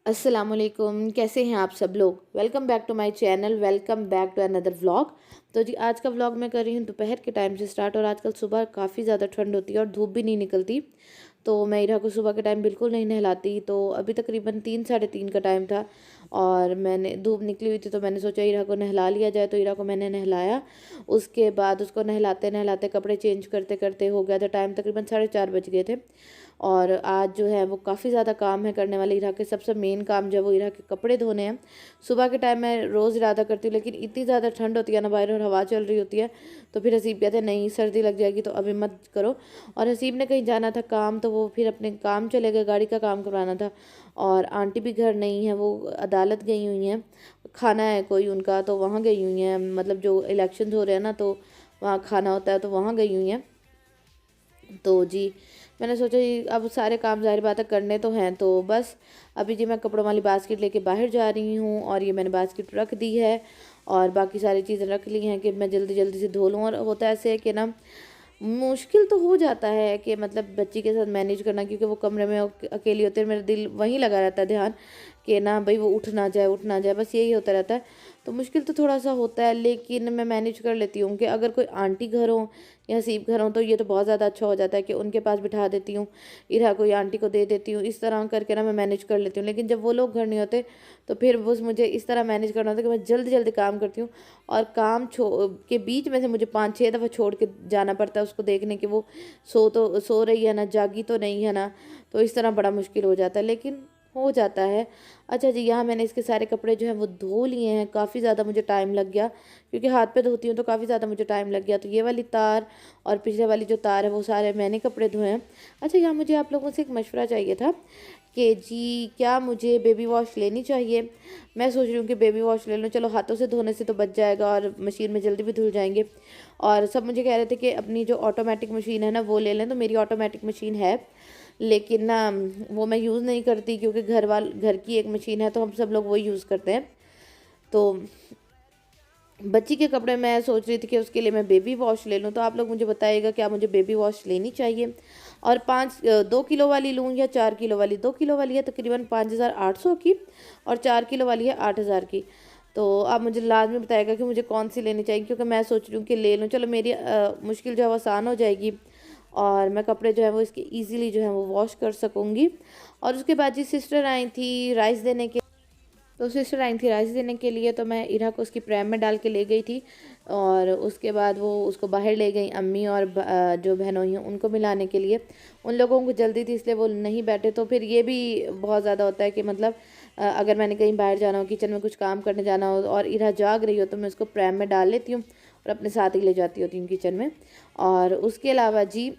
अस्सलामुअलैकुम, कैसे हैं आप सब लोग। Welcome back to my channel, welcome back to another vlog. तो जी आज का व्लॉग मैं कर रही हूँ दोपहर के टाइम से स्टार्ट। और आजकल सुबह काफ़ी ज़्यादा ठंड होती है और धूप भी नहीं निकलती। तो मैं इरा को सुबह के टाइम बिल्कुल नहीं नहलाती। तो अभी तकरीबन 3 साढ़े 3 का टाइम था और मैंने धूप निकली हुई थी, तो मैंने सोचा इरा को नहला लिया जाए। तो इरा को मैंने नहलाया। उसके बाद उसको नहलाते नहलाते कपड़े चेंज करते करते हो गया था टाइम, तकरीबन 4:30 बज गए थे। और आज जो है वो काफ़ी ज़्यादा काम है करने वाले। इरा के सबसे मेन काम जो है वो इरा के कपड़े धोने हैं। सुबह के टाइम मैं रोज़ इरादा करती हूँ, लेकिन इतनी ज़्यादा ठंड होती है ना बाहर और हवा चल रही होती है, तो फिर हसीब कहते हैं नहीं सर्दी लग जाएगी तो अभी मत करो। और हसीब ने कहीं जाना था काम, तो वो फिर अपने काम चले गए, गाड़ी का काम करवाना था। और आंटी भी घर नहीं है, वो अदालत गई हुई हैं, खाना है कोई उनका, तो वहाँ गई हुई हैं। मतलब जो इलेक्शन हो रहे हैं ना, तो वहाँ खाना होता है, तो वहाँ गई हुई हैं। तो जी मैंने सोचा जी अब सारे काम ज़ाहिर बात है करने तो हैं, तो बस अभी जी मैं कपड़ों वाली बास्केट लेके बाहर जा रही हूँ। और ये मैंने बास्केट रख दी है और बाकी सारी चीज़ें रख ली हैं कि मैं जल्दी जल्दी से धो लूँ। और होता ऐसे है कि ना मुश्किल तो हो जाता है कि मतलब बच्ची के साथ मैनेज करना, क्योंकि वो कमरे में अकेली होती है, मेरा दिल वहीं लगा रहता है ध्यान कि ना भाई वो उठ ना जाए उठ ना जाए, बस यही होता रहता है। तो मुश्किल तो थोड़ा सा होता है, लेकिन मैं मैनेज कर लेती हूँ कि अगर कोई आंटी घर हो या हसीब घर हो तो ये तो बहुत ज़्यादा अच्छा हो जाता है कि उनके पास बिठा देती हूँ, इरा कोई आंटी को दे देती हूँ, इस तरह करके ना मैं मैनेज कर लेती हूँ। लेकिन जब वो लोग घर नहीं होते तो फिर बस मुझे इस तरह मैनेज करना होता है कि मैं जल्दी जल्दी काम करती हूँ। और काम के बीच में से मुझे 5-6 दफ़ा छोड़ के जाना पड़ता है उसको देखने कि वो सो रही है ना, जागी तो नहीं है ना। तो इस तरह बड़ा मुश्किल हो जाता है, लेकिन हो जाता है। अच्छा जी, यहाँ मैंने इसके सारे कपड़े जो हैं वो धो लिए हैं। काफ़ी ज़्यादा मुझे टाइम लग गया, क्योंकि हाथ पे धोती हूँ तो काफ़ी ज़्यादा मुझे टाइम लग गया। तो ये वाली तार और पिछले वाली जो तार है वो सारे मैंने कपड़े धोए हैं। अच्छा, यहाँ मुझे आप लोगों से एक मशवरा चाहिए था कि जी क्या मुझे बेबी वॉश लेनी चाहिए। मैं सोच रही हूँ कि बेबी वॉश ले लूँ, चलो हाथों से धोने से तो बच जाएगा और मशीन में जल्दी भी धुल जाएंगे। और सब मुझे कह रहे थे कि अपनी जो ऑटोमेटिक मशीन है ना वो ले लें, तो मेरी ऑटोमेटिक मशीन है, लेकिन ना वो मैं यूज़ नहीं करती, क्योंकि घर की एक मशीन है तो हम सब लोग वही यूज़ करते हैं। तो बच्ची के कपड़े मैं सोच रही थी कि उसके लिए मैं बेबी वॉश ले लूँ। तो आप लोग मुझे बताइएगा क्या मुझे बेबी वॉश लेनी चाहिए। और 2 किलो वाली लूँ या 4 किलो वाली। 2 किलो वाली है तकरीबन 5,800 की और 4 किलो वाली है 8,000 की। तो आप मुझे लाजमी बताइएगा कि मुझे कौन सी लेनी चाहिए, क्योंकि मैं सोच रही हूँ कि ले लूँ, चलो मेरी मुश्किल जो है वो आसान हो जाएगी और मैं कपड़े जो है वो इसके ईज़िली जो है वो वॉश कर सकूँगी। और उसके बाद जी सिस्टर आई थी राइस देने के, तो सिस्टर आई थी राइस देने के लिए, तो मैं इरा को उसकी प्रैम में डाल के ले गई थी। और उसके बाद वो उसको बाहर ले गई अम्मी और जो बहनों हैं उनको मिलाने के लिए। उन लोगों को जल्दी थी इसलिए वो नहीं बैठे। तो फिर ये भी बहुत ज़्यादा होता है कि मतलब अगर मैंने कहीं बाहर जाना हो, किचन में कुछ काम करने जाना हो और इरा जाग रही हो, तो मैं उसको प्रैम में डाल लेती हूँ और अपने साथ ही ले जाती होती हूँ किचन में। और उसके अलावा जी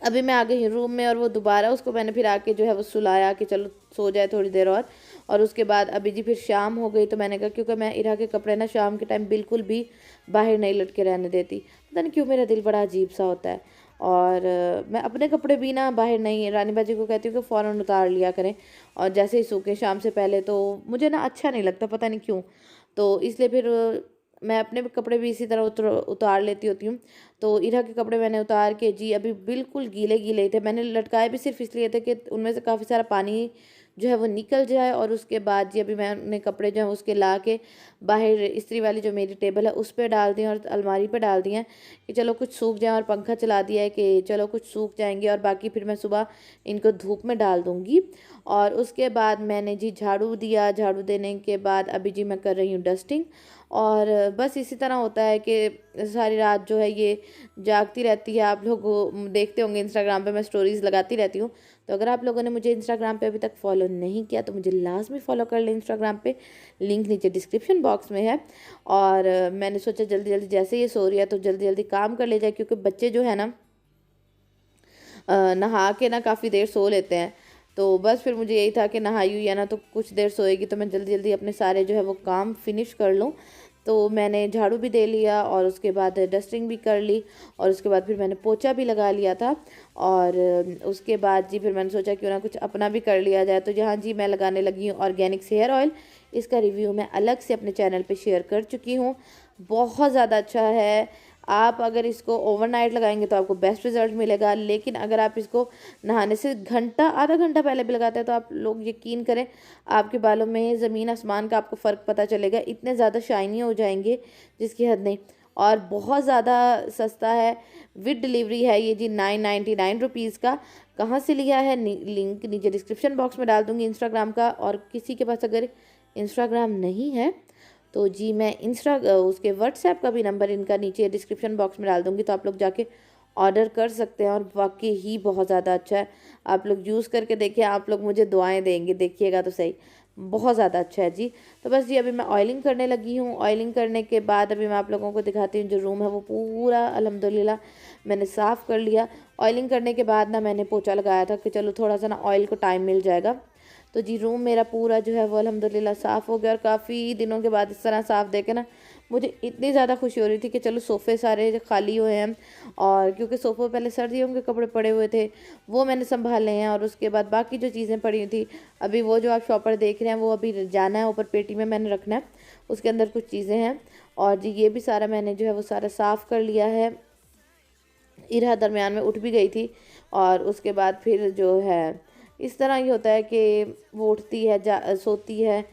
अभी मैं आ गई हूँ रूम में, और वो दोबारा उसको मैंने फिर आके जो है वो सुलाया कि चलो सो जाए थोड़ी देर और उसके बाद अभी जी फिर शाम हो गई, तो मैंने कहा क्योंकि मैं इरा के कपड़े ना शाम के टाइम बिल्कुल भी बाहर नहीं लटके रहने देती। पता नहीं क्यों मेरा दिल बड़ा अजीब सा होता है। और मैं अपने कपड़े भी ना बाहर नहीं, रानी बाजी को कहती हूँ कि फ़ौरन उतार लिया करें और जैसे ही सूखे शाम से पहले, तो मुझे ना अच्छा नहीं लगता, पता नहीं क्यों। तो इसलिए फिर मैं अपने कपड़े भी इसी तरह उतार लेती होती हूँ। तो इरा के कपड़े मैंने उतार के जी अभी बिल्कुल गीले गीले ही थे। मैंने लटकाए भी सिर्फ इसलिए थे कि उनमें से काफ़ी सारा पानी जो है वो निकल जाए। और उसके बाद जी अभी मैंने कपड़े जो है उसके ला के बाहर इस्त्री वाली जो मेरी टेबल है उस पर डाल दिए और अलमारी पर डाल दिए हैं कि चलो कुछ सूख जाए। और पंखा चला दिया है कि चलो कुछ सूख जाएंगे और बाकी फिर मैं सुबह इनको धूप में डाल दूँगी। और उसके बाद मैंने जी झाड़ू दिया। झाड़ू देने के बाद अभी जी मैं कर रही हूँ डस्टिंग। और बस इसी तरह होता है कि सारी रात जो है ये जागती रहती है। आप लोग देखते होंगे इंस्टाग्राम पे मैं स्टोरीज़ लगाती रहती हूँ। तो अगर आप लोगों ने मुझे इंस्टाग्राम पे अभी तक फॉलो नहीं किया तो मुझे लाजमी फॉलो कर लें इंस्टाग्राम पे, लिंक नीचे डिस्क्रिप्शन बॉक्स में है। और मैंने सोचा जल्दी जल्दी जैसे ये सो रही है तो जल्दी जल्दी काम कर ले जाए, क्योंकि बच्चे जो है ना नहा के ना काफ़ी देर सो लेते हैं। तो बस फिर मुझे यही था कि नहाई हुई है ना तो कुछ देर सोएगी, तो मैं जल्दी जल्दी अपने सारे जो है वो काम फिनिश कर लूँ। तो मैंने झाड़ू भी दे लिया और उसके बाद डस्टिंग भी कर ली और उसके बाद फिर मैंने पोछा भी लगा लिया था। और उसके बाद जी फिर मैंने सोचा क्यों ना कुछ अपना भी कर लिया जाए। तो जहाँ जी मैं लगाने लगी हूँ ऑर्गेनिक हेयर ऑयल, इसका रिव्यू मैं अलग से अपने चैनल पे शेयर कर चुकी हूँ। बहुत ज़्यादा अच्छा है। आप अगर इसको ओवरनाइट लगाएंगे तो आपको बेस्ट रिजल्ट मिलेगा। लेकिन अगर आप इसको नहाने से घंटा आधा घंटा पहले भी लगाते हैं तो आप लोग यकीन करें आपके बालों में ज़मीन आसमान का आपको फ़र्क पता चलेगा। इतने ज़्यादा शाइनी हो जाएंगे जिसकी हद नहीं, और बहुत ज़्यादा सस्ता है, विद डिलीवरी है ये जी 999 रुपीज़ का। कहाँ से लिया है लिंक नीचे डिस्क्रिप्शन बॉक्स में डाल दूँगी इंस्टाग्राम का। और किसी के पास अगर इंस्टाग्राम नहीं है तो जी मैं उसके व्हाट्सएप का भी नंबर इनका नीचे डिस्क्रिप्शन बॉक्स में डाल दूँगी, तो आप लोग जाके ऑर्डर कर सकते हैं। और वाकई ही बहुत ज़्यादा अच्छा है, आप लोग यूज़ करके देखिए, आप लोग मुझे दुआएं देंगे, देखिएगा तो सही, बहुत ज़्यादा अच्छा है जी। तो बस जी अभी मैं ऑयलिंग करने लगी हूँ। ऑयलिंग करने के बाद अभी मैं आप लोगों को दिखाती हूँ, जो रूम है वो पूरा अल्हम्दुलिल्लाह मैंने साफ़ कर लिया। ऑयलिंग करने के बाद ना मैंने पोछा लगाया था कि चलो थोड़ा सा ना ऑयल को टाइम मिल जाएगा। तो जी रूम मेरा पूरा जो है वो अल्हम्दुलिल्लाह साफ़ हो गया। और काफ़ी दिनों के बाद इस तरह साफ़ देखे ना मुझे इतनी ज़्यादा खुशी हो रही थी कि चलो सोफ़े सारे खाली हुए हैं, और क्योंकि सोफ़े पहले सर्दियों के कपड़े पड़े हुए थे वो मैंने संभाले हैं। और उसके बाद बाकी जो चीज़ें पड़ी हुई थी, अभी वो जो आप शॉपर देख रहे हैं वो अभी जाना है ऊपर पेटी में मैंने रखना है, उसके अंदर कुछ चीज़ें हैं। और जी ये भी सारा मैंने जो है वो सारा साफ़ कर लिया है। इरा दरमियान में उठ भी गई थी, और उसके बाद फिर जो है इस तरह ही होता है कि वो उठती है सोती है,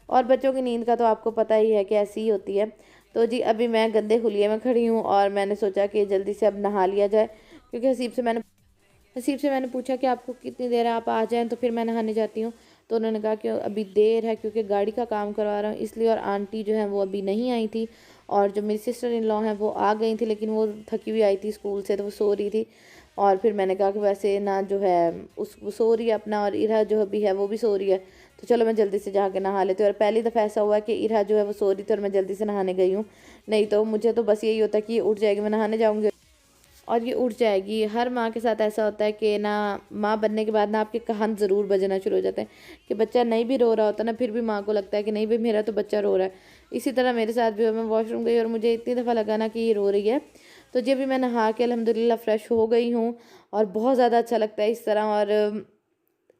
और बच्चों की नींद का तो आपको पता ही है कि ऐसी ही होती है। तो जी अभी मैं गंदे हुलिये में खड़ी हूँ और मैंने सोचा कि जल्दी से अब नहा लिया जाए, क्योंकि हसीब से मैंने पूछा कि आपको कितनी देर है, आप आ जाएं तो फिर मैं नहाने जाती हूँ। तो उन्होंने कहा कि अभी देर है क्योंकि गाड़ी का काम करवा रहा हूँ इसलिए, और आंटी जो है वो अभी नहीं आई थी, और जो मेरी सिस्टर इन लॉ हैं वो आ गई थी, लेकिन वो थकी हुई आई थी स्कूल से तो वो सो रही थी। और फिर मैंने कहा कि वैसे ना जो है वो सो रही है अपना, और इरा जो भी है वो भी सो रही है, तो चलो मैं जल्दी से जाके नहा लेती हूँ। और पहली दफ़ा ऐसा हुआ कि इरा जो है वो सो रही थी और मैं जल्दी से नहाने गई हूँ, नहीं तो मुझे तो बस यही होता है कि ये उठ जाएगी मैं नहाने जाऊँगी और ये उठ जाएगी। हर माँ के साथ ऐसा होता है कि ना माँ बनने के बाद ना आपके कान ज़रूर बजना शुरू हो जाते हैं कि बच्चा नहीं भी रो रहा होता ना, फिर भी माँ को लगता है कि नहीं भाई मेरा तो बच्चा रो रहा है। इसी तरह मेरे साथ भी मैं वॉशरूम गई और मुझे इतनी दफ़ा लगा ना कि ये रो रही है। तो जब भी मैं नहा के अल्हम्दुलिल्लाह फ़्रेश हो गई हूँ, और बहुत ज़्यादा अच्छा लगता है इस तरह, और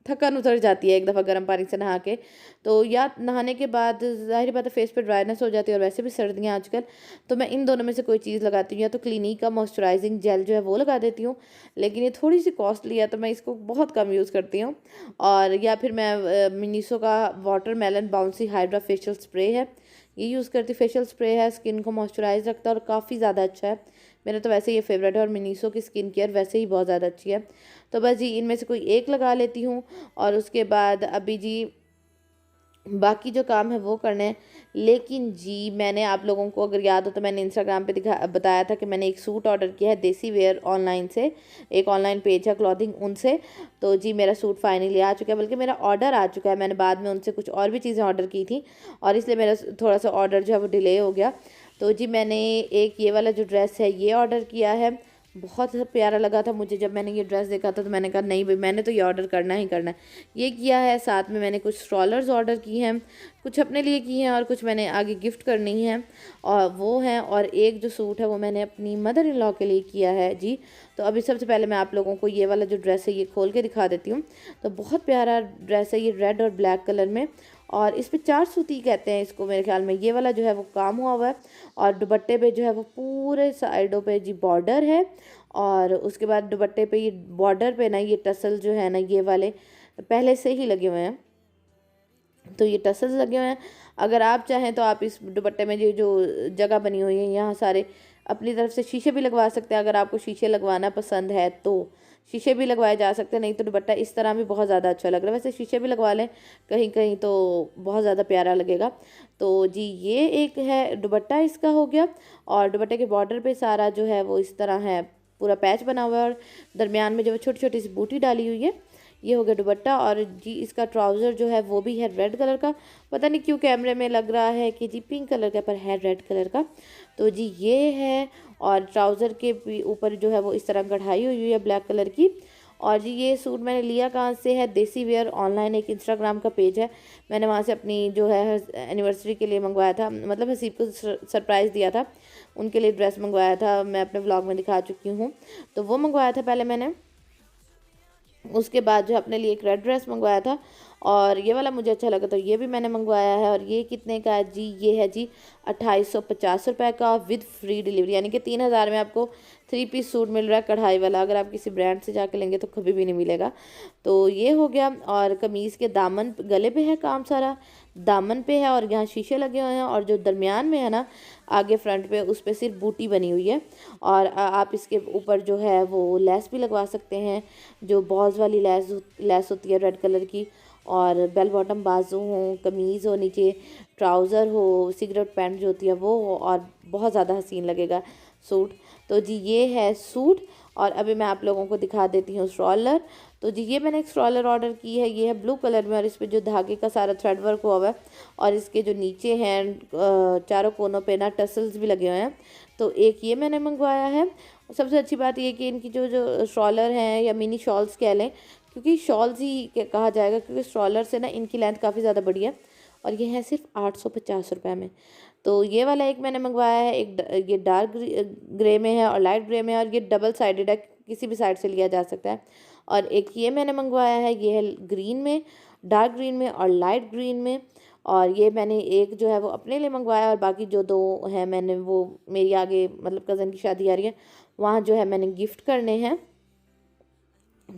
थकान उतर जाती है एक दफ़ा गर्म पानी से नहा के। तो या नहाने के बाद ज़ाहिर बात है फेस पे ड्राइनेस हो जाती है, और वैसे भी सर्दियाँ आजकल, तो मैं इन दोनों में से कोई चीज़ लगाती हूँ, या तो क्लिनिक का मॉइस्चराइजिंग जेल जो है वो लगा देती हूँ, लेकिन ये थोड़ी सी कॉस्टली है तो मैं इसको बहुत कम यूज़ करती हूँ। और या फिर मैं मिनीसो का watermelon bouncy hydra facial spray है, ये यूज़ करती। फेशियल स्प्रे है, स्किन को मॉइस्चराइज रखता है और काफ़ी ज़्यादा अच्छा है, मेरा तो वैसे ये फेवरेट है। और मिनीसो की स्किन केयर वैसे ही बहुत ज़्यादा अच्छी है। तो बस जी इनमें से कोई एक लगा लेती हूँ, और उसके बाद अभी जी बाकी जो काम है वो करने हैं। लेकिन जी मैंने आप लोगों को अगर याद हो तो मैंने इंस्टाग्राम पे बताया था कि मैंने एक सूट ऑर्डर किया है देसी वेयर ऑनलाइन से, एक ऑनलाइन पेज है क्लॉथिंग उनसे। तो जी मेरा सूट फाइनली आ चुका है, बल्कि मेरा ऑर्डर आ चुका है, मैंने बाद में उनसे कुछ और भी चीज़ें ऑर्डर की थी, और इसलिए मेरा थोड़ा सा ऑर्डर जो है वो डिले हो गया। तो जी मैंने एक ये वाला जो ड्रेस है ये ऑर्डर किया है, बहुत प्यारा लगा था मुझे जब मैंने ये ड्रेस देखा था, तो मैंने कहा नहीं भाई मैंने तो ये ऑर्डर करना ही करना है, ये किया है। साथ में मैंने कुछ स्ट्रॉलर्स ऑर्डर की हैं, कुछ अपने लिए की हैं और कुछ मैंने आगे गिफ्ट करनी है, और वो हैं। और एक जो सूट है वो मैंने अपनी मदर इन लॉ के लिए किया है जी। तो अभी सबसे पहले मैं आप लोगों को ये वाला जो ड्रेस है ये खोल के दिखा देती हूँ। तो बहुत प्यारा ड्रेस है ये, रेड और ब्लैक कलर में, और इस पे 4 सूती कहते हैं इसको मेरे ख्याल में। ये वाला जो है वो काम हुआ हुआ है, और दुपट्टे पे जो है वो पूरे साइडों पे जी बॉर्डर है, और उसके बाद दुपट्टे पे ये बॉर्डर पे ना ये टसल जो है ना ये वाले पहले से ही लगे हुए हैं, तो ये टसल्स लगे हुए हैं। अगर आप चाहें तो आप इस दुपट्टे में जो जो जगह बनी हुई है यहाँ सारे अपनी तरफ से शीशे भी लगवा सकते हैं, अगर आपको शीशे लगवाना पसंद है तो शीशे भी लगवाए जा सकते हैं, नहीं तो दुपट्टा इस तरह भी बहुत ज़्यादा अच्छा लग रहा है। वैसे शीशे भी लगवा लें कहीं कहीं तो बहुत ज़्यादा प्यारा लगेगा। तो जी ये एक है दुपट्टा इसका हो गया, और दुपट्टे के बॉर्डर पे सारा जो है वो इस तरह है, पूरा पैच बना हुआ है, और दरमियान में जो छोटी छोटी सी बूटी डाली हुई है, ये हो गया दुपट्टा। और जी इसका ट्राउज़र जो है वो भी है रेड कलर का, पता नहीं क्यों कैमरे में लग रहा है कि जी पिंक कलर का, पर है रेड कलर का। तो जी ये है, और ट्राउज़र के ऊपर जो है वो इस तरह कढ़ाई हुई है ब्लैक कलर की। और जी ये सूट मैंने लिया कहाँ से है, देसी वेयर ऑनलाइन एक इंस्टाग्राम का पेज है, मैंने वहाँ से अपनी जो है एनिवर्सरी के लिए मंगवाया था, मतलब हसीब को सरप्राइज़ दिया था, उनके लिए ड्रेस मंगवाया था, मैं अपने व्लॉग में दिखा चुकी हूँ। तो वो मंगवाया था पहले मैंने, उसके बाद जो अपने लिए एक रेड ड्रेस मंगवाया था और ये वाला मुझे अच्छा लगा तो ये भी मैंने मंगवाया है। और ये कितने का है जी? ये है जी 2850 रुपये का विद फ्री डिलीवरी, यानी कि 3000 में आपको 3 पीस सूट मिल रहा है कढ़ाई वाला। अगर आप किसी ब्रांड से जाके लेंगे तो कभी भी नहीं मिलेगा। तो ये हो गया। और कमीज़ के दामन गले पे है काम सारा, दामन पे है और यहाँ शीशे लगे हुए हैं, और जो दरमियान में है ना आगे फ्रंट पे उस पर सिर्फ बूटी बनी हुई है। और आप इसके ऊपर जो है वो लेस भी लगवा सकते हैं, जो बॉल्स वाली लेस होती है रेड कलर की। और बेल बॉटम बाजू हो, कमीज़ हो, नीचे ट्राउज़र हो, सिगरेट पैंट जो होती है वो हो, और बहुत ज़्यादा हसीन लगेगा सूट। तो जी ये है सूट। और अभी मैं आप लोगों को दिखा देती हूँ स्ट्रॉलर। तो जी ये मैंने एक स्ट्रॉलर ऑर्डर की है, ये है ब्लू कलर में और इस पर जो धागे का सारा थ्रेड वर्क हुआ हुआ है, और इसके जो नीचे हैं चारों कोनों पे ना टसल्स भी लगे हुए हैं। तो एक ये मैंने मंगवाया है। सबसे अच्छी बात ये कि इनकी जो जो स्ट्रॉलर हैं या मिनी शॉल्स कह लें, क्योंकि शॉल्स ही कहा जाएगा, क्योंकि स्ट्रॉलर से ना इनकी लेंथ काफ़ी ज़्यादा बड़ी है। और ये है सिर्फ 850 रुपये में। तो ये वाला एक मैंने मंगवाया है, ये डार्क ग्रे में है और लाइट ग्रे में है, और ये डबल साइडेड है, किसी भी साइड से लिया जा सकता है। और एक ये मैंने मंगवाया है, ये है ग्रीन में, डार्क ग्रीन में और लाइट ग्रीन में। और ये मैंने एक जो है वो अपने लिए मंगवाया, और बाकी जो दो हैं मैंने वो मेरी आगे मतलब कज़न की शादी आ रही है वहाँ जो है मैंने गिफ्ट करने हैं,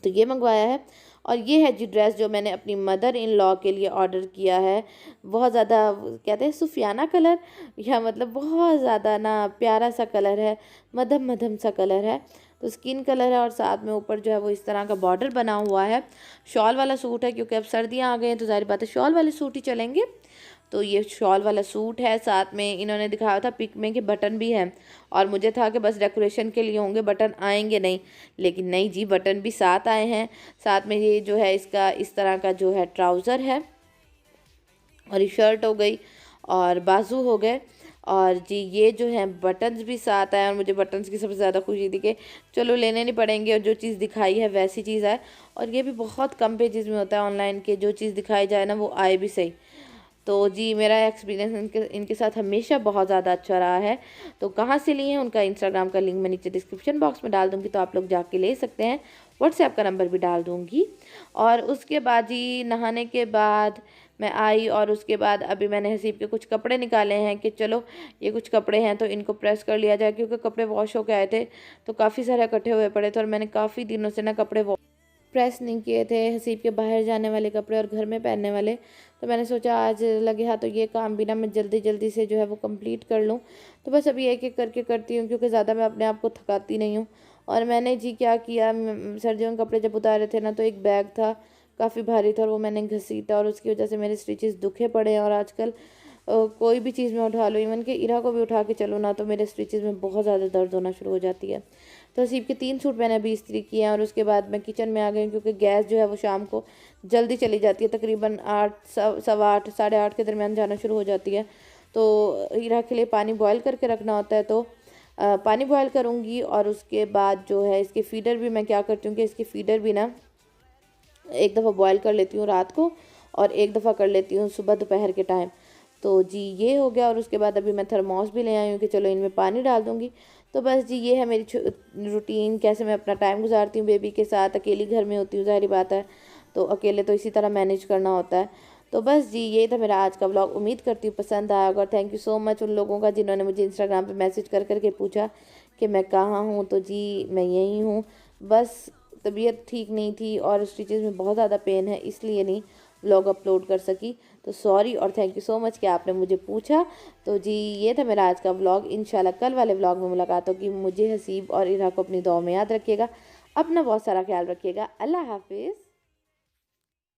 तो ये मंगवाया है। और ये है जी ड्रेस जो मैंने अपनी मदर इन लॉ के लिए ऑर्डर किया है। बहुत ज़्यादा कहते हैं सुफियाना कलर, या मतलब बहुत ज़्यादा ना प्यारा सा कलर है, मध्यम मध्यम सा कलर है। तो स्किन कलर है और साथ में ऊपर जो है वो इस तरह का बॉर्डर बना हुआ है। शॉल वाला सूट है, क्योंकि अब सर्दियाँ आ गई हैं तो ज़ाहिर बात है शॉल वाले सूट ही चलेंगे। तो ये शॉल वाला सूट है, साथ में इन्होंने दिखाया था पिक में कि बटन भी हैं, और मुझे था कि बस डेकोरेशन के लिए होंगे, बटन आएंगे नहीं, लेकिन नहीं जी बटन भी साथ आए हैं। साथ में ये जो है इसका इस तरह का जो है ट्राउज़र है, और ये शर्ट हो गई और बाजू हो गए। और जी ये जो है बटन्स भी साथ आए, और मुझे बटन्स की सबसे ज़्यादा खुशी थी कि चलो लेने नहीं पड़ेंगे और जो चीज़ दिखाई है वैसी चीज़ आए। और ये भी बहुत कम पेजेस में होता है ऑनलाइन के, जो चीज़ दिखाई जाए ना वो आए भी सही। तो जी मेरा एक्सपीरियंस इनके साथ हमेशा बहुत ज़्यादा अच्छा रहा है। तो कहाँ से लिए हैं उनका इंस्टाग्राम का लिंक मैं नीचे डिस्क्रिप्शन बॉक्स में डाल दूँगी, तो आप लोग जाके ले सकते हैं। व्हाट्सएप का नंबर भी डाल दूँगी। और उसके बाद जी नहाने के बाद मैं आई, और उसके बाद अभी मैंने हसीब के कुछ कपड़े निकाले हैं कि चलो ये कुछ कपड़े हैं तो इनको प्रेस कर लिया जाए, क्योंकि कपड़े वॉश होके आए थे तो काफ़ी सारे इकट्ठे हुए पड़े थे, और मैंने काफ़ी दिनों से ना कपड़े प्रेस नहीं किए थे, हसीब के बाहर जाने वाले कपड़े और घर में पहनने वाले। तो मैंने सोचा आज लगे हाथ तो ये काम भी ना मैं जल्दी जल्दी से जो है वो कंप्लीट कर लूँ। तो बस अभी एक एक करके करती हूँ, क्योंकि ज़्यादा मैं अपने आप को थकाती नहीं हूँ। और मैंने जी क्या किया, सर्दियों के कपड़े जब उतारे थे ना तो एक बैग था काफ़ी भारी था, और वो मैंने घसीटा, और उसकी वजह से मेरे स्टिचेस दुखे पड़े हैं। और आजकल कोई भी चीज़ में उठा लो, इवन के इरा को भी उठा के चलो ना, तो मेरे स्टिचेस में बहुत ज़्यादा दर्द होना शुरू हो जाती है। तो हसीब के 3 सूट मैंने अभी इस्त्री किए हैं, और उसके बाद मैं किचन में आ गई, क्योंकि गैस जो है वो शाम को जल्दी चली जाती है, तकरीबन 8 सवा 8 साढ़े 8 के दरमियान जाना शुरू हो जाती है। तो इरा के लिए पानी बॉयल करके रखना होता है, तो पानी बॉयल करूँगी। और उसके बाद जो है इसके फीडर भी मैं क्या करती हूँ कि इसकी फीडर भी ना एक दफ़ा बॉयल कर लेती हूँ रात को, और एक दफ़ा कर लेती हूँ सुबह दोपहर के टाइम। तो जी ये हो गया। और उसके बाद अभी मैं थर्मोस भी ले आई हूँ कि चलो इनमें पानी डाल दूँगी। तो बस जी ये है मेरी रूटीन, कैसे मैं अपना टाइम गुजारती हूँ बेबी के साथ। अकेली घर में होती हूँ, ज़ाहिर बात है, तो अकेले तो इसी तरह मैनेज करना होता है। तो बस जी ये था मेरा आज का व्लॉग। उम्मीद करती हूँ पसंद आया होगा। थैंक यू सो मच उन लोगों का जिन्होंने मुझे इंस्टाग्राम पे मैसेज कर करके पूछा कि मैं कहाँ हूँ। तो जी मैं यहीं हूँ, बस तबीयत ठीक नहीं थी और स्टिचेस में बहुत ज़्यादा पेन है, इसलिए नहीं व्लॉग अपलोड कर सकी। तो सॉरी, और थैंक यू सो मच कि आपने मुझे पूछा। तो जी ये था मेरा आज का व्लॉग। इंशाल्लाह कल वाले व्लॉग में मुलाकात होगी। मुझे, हसीब और इरा को अपनी दुआ में याद रखिएगा। अपना बहुत सारा ख्याल रखिएगा। अल्लाह हाफिज़।